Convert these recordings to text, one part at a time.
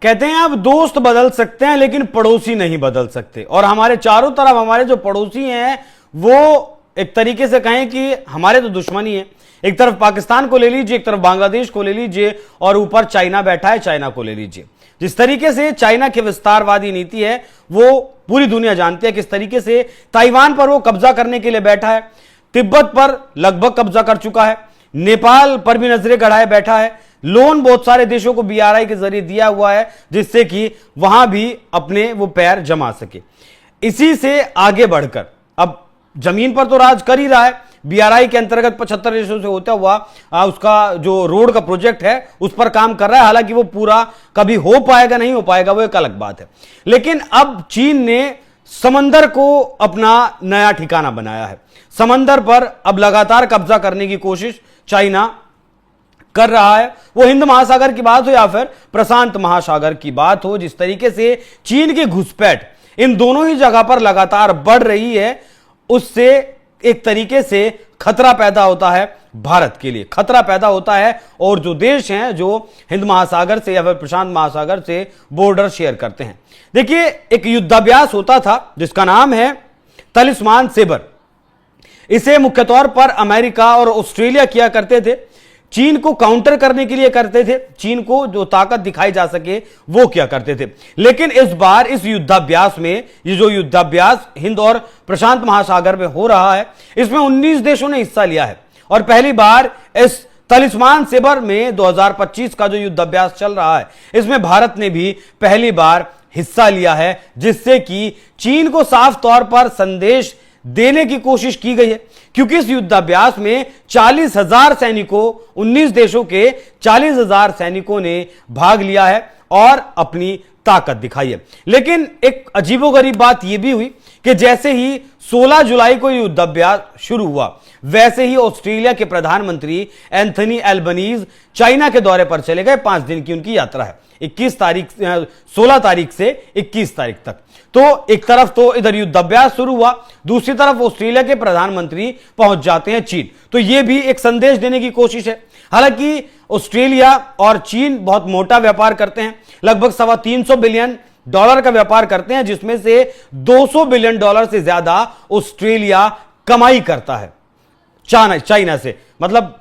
कहते हैं अब दोस्त बदल सकते हैं लेकिन पड़ोसी नहीं बदल सकते। और हमारे चारों तरफ हमारे जो पड़ोसी हैं वो एक तरीके से कहें कि हमारे तो दुश्मन ही है। एक तरफ पाकिस्तान को ले लीजिए, एक तरफ बांग्लादेश को ले लीजिए और ऊपर चाइना बैठा है, चाइना को ले लीजिए। जिस तरीके से चाइना की विस्तारवादी नीति है वो पूरी दुनिया जानती है। किस तरीके से ताइवान पर वो कब्जा करने के लिए बैठा है, तिब्बत पर लगभग कब्जा कर चुका है, नेपाल पर भी नजरें गड़ाए बैठा है, लोन बहुत सारे देशों को बीआरआई के जरिए दिया हुआ है जिससे कि वहां भी अपने वो पैर जमा सके। इसी से आगे बढ़कर अब जमीन पर तो राज कर ही रहा है। बीआरआई के अंतर्गत 75 देशों से होता हुआ उसका जो रोड का प्रोजेक्ट है उस पर काम कर रहा है। हालांकि वो पूरा कभी हो पाएगा नहीं हो पाएगा वो एक अलग बात है। लेकिन अब चीन ने समंदर को अपना नया ठिकाना बनाया है। समंदर पर अब लगातार कब्जा करने की कोशिश चाइना कर रहा है। वो हिंद महासागर की बात हो या फिर प्रशांत महासागर की बात हो, जिस तरीके से चीन की घुसपैठ इन दोनों ही जगह पर लगातार बढ़ रही है, उससे एक तरीके से खतरा पैदा होता है भारत के लिए, खतरा पैदा होता है। और जो देश हैं जो हिंद महासागर से या फिर प्रशांत महासागर से बॉर्डर शेयर करते हैं। देखिए, एक युद्धाभ्यास होता था जिसका नाम है तलिस्मान सेबर। इसे मुख्य तौर पर अमेरिका और ऑस्ट्रेलिया किया करते थे। चीन को काउंटर करने के लिए करते थे, चीन को जो ताकत दिखाई जा सके वो क्या करते थे। लेकिन इस बार इस युद्धाभ्यास में, ये जो युद्धाभ्यास हिंद और प्रशांत महासागर में हो रहा है, इसमें 19 देशों ने हिस्सा लिया है। और पहली बार इस तलिस्मान सेबर में 2025 का जो युद्धाभ्यास चल रहा है इसमें भारत ने भी पहली बार हिस्सा लिया है, जिससे कि चीन को साफ तौर पर संदेश देने की कोशिश की गई है। क्योंकि इस युद्धाभ्यास में 40,000 सैनिकों, 19 देशों के 40,000 सैनिकों ने भाग लिया है और अपनी ताकत दिखाई है। लेकिन एक अजीबोगरीब बात यह भी हुई कि जैसे ही 16 जुलाई को युद्धाभ्यास शुरू हुआ वैसे ही ऑस्ट्रेलिया के प्रधानमंत्री एंथनी एल्बनीज चाइना के दौरे पर चले गए। 5 दिन की उनकी यात्रा है, 16 तारीख से 21 तारीख तक। तो एक तरफ तो इधर युद्धाभ्यास शुरू हुआ, दूसरी तरफ ऑस्ट्रेलिया के प्रधानमंत्री पहुंच जाते हैं चीन। तो यह भी एक संदेश देने की कोशिश है। हालांकि ऑस्ट्रेलिया और चीन बहुत मोटा व्यापार करते हैं, लगभग $325 बिलियन का व्यापार करते हैं, जिसमें से $200 बिलियन से ज्यादा ऑस्ट्रेलिया कमाई करता है चाइना से। मतलब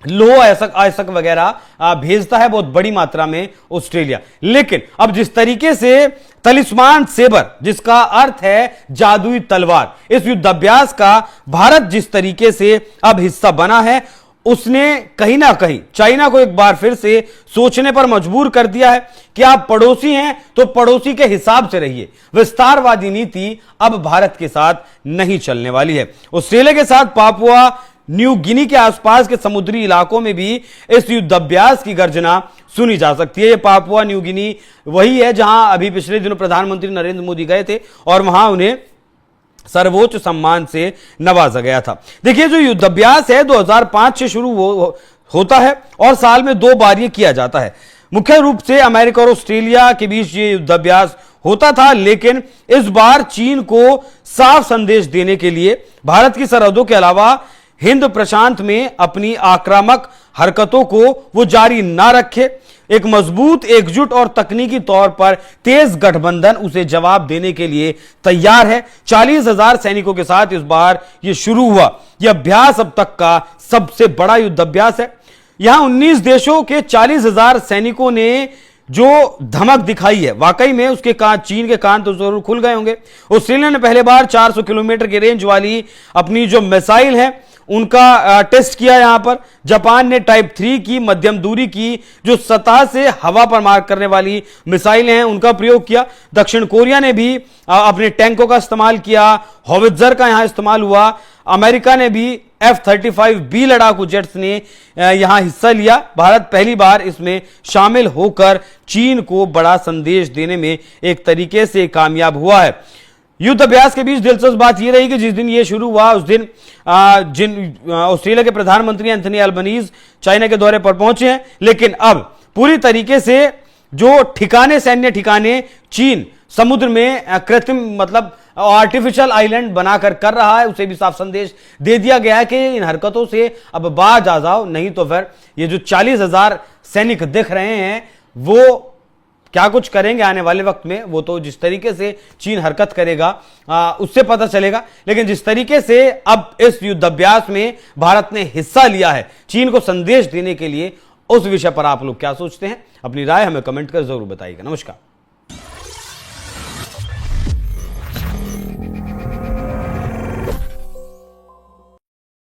लोहा ऐसक वगैरह भेजता है बहुत बड़ी मात्रा में ऑस्ट्रेलिया। लेकिन अब जिस तरीके से तलिस्मान सेबर, जिसका अर्थ है जादुई तलवार, इस युद्धाभ्यास का भारत जिस तरीके से अब हिस्सा बना है, उसने कहीं ना कहीं चाइना को एक बार फिर से सोचने पर मजबूर कर दिया है कि आप पड़ोसी हैं तो पड़ोसी के हिसाब से रहिए। विस्तारवादी नीति अब भारत के साथ नहीं चलने वाली है। ऑस्ट्रेलिया के साथ पापुआ न्यू गिनी के आसपास के समुद्री इलाकों में भी इस युद्धाभ्यास की गर्जना सुनी जा सकती है। ये पापुआ न्यू गिनी वही है जहां अभी पिछले दिनों प्रधानमंत्री नरेंद्र मोदी गए थे और वहां उन्हें सर्वोच्च सम्मान से नवाजा गया था। देखिए, जो युद्धाभ्यास है 2005 से शुरू होता है और साल में 2 बार ये किया जाता है। मुख्य रूप से अमेरिका और ऑस्ट्रेलिया के बीच ये युद्धाभ्यास होता था, लेकिन इस बार चीन को साफ संदेश देने के लिए भारत की सरहदों के अलावा हिंद प्रशांत में अपनी आक्रामक हरकतों को वो जारी ना रखे। एक मजबूत, एकजुट और तकनीकी तौर पर तेज गठबंधन उसे जवाब देने के लिए तैयार है। 40,000 सैनिकों के साथ इस बार यह शुरू हुआ। यह अभ्यास अब तक का सबसे बड़ा युद्धाभ्यास है। यहां 19 देशों के 40,000 सैनिकों ने जो धमक दिखाई है, वाकई में उसके चीन के कान तो जरूर खुल गए होंगे। ऑस्ट्रेलिया ने पहले बार 400 किलोमीटर की रेंज वाली अपनी जो मिसाइल है उनका टेस्ट किया। यहां पर जापान ने टाइप 3 की मध्यम दूरी की जो सतह से हवा पर मार करने वाली मिसाइलें हैं उनका प्रयोग किया। दक्षिण कोरिया ने भी अपने टैंकों का इस्तेमाल किया, हॉवित्जर का यहां इस्तेमाल हुआ। अमेरिका ने भी F-35B लड़ाकू जेट्स ने यहां हिस्सा लिया। भारत पहली बार इसमें शामिल होकर चीन को बड़ा संदेश देने में एक तरीके से कामयाब हुआ है। युद्ध अभ्यास के बीच दिलचस्प बात यह रही कि जिस दिन यह शुरू हुआ उस दिन ऑस्ट्रेलिया के प्रधानमंत्री एंथनी एल्बनीज चाइना के दौरे पर पहुंचे हैं। लेकिन अब पूरी तरीके से जो ठिकाने, सैन्य ठिकाने चीन समुद्र में कृत्रिम मतलब आर्टिफिशियल आइलैंड बनाकर कर रहा है, उसे भी साफ संदेश दे दिया गया है कि इन हरकतों से अब बाज आ जाओ, नहीं तो फिर ये जो 40,000 सैनिक दिख रहे हैं वो क्या कुछ करेंगे आने वाले वक्त में वो तो जिस तरीके से चीन हरकत करेगा उससे पता चलेगा। लेकिन जिस तरीके से अब इस युद्धाभ्यास में भारत ने हिस्सा लिया है चीन को संदेश देने के लिए, उस विषय पर आप लोग क्या सोचते हैं? अपनी राय हमें कमेंट कर जरूर बताइएगा। नमस्कार।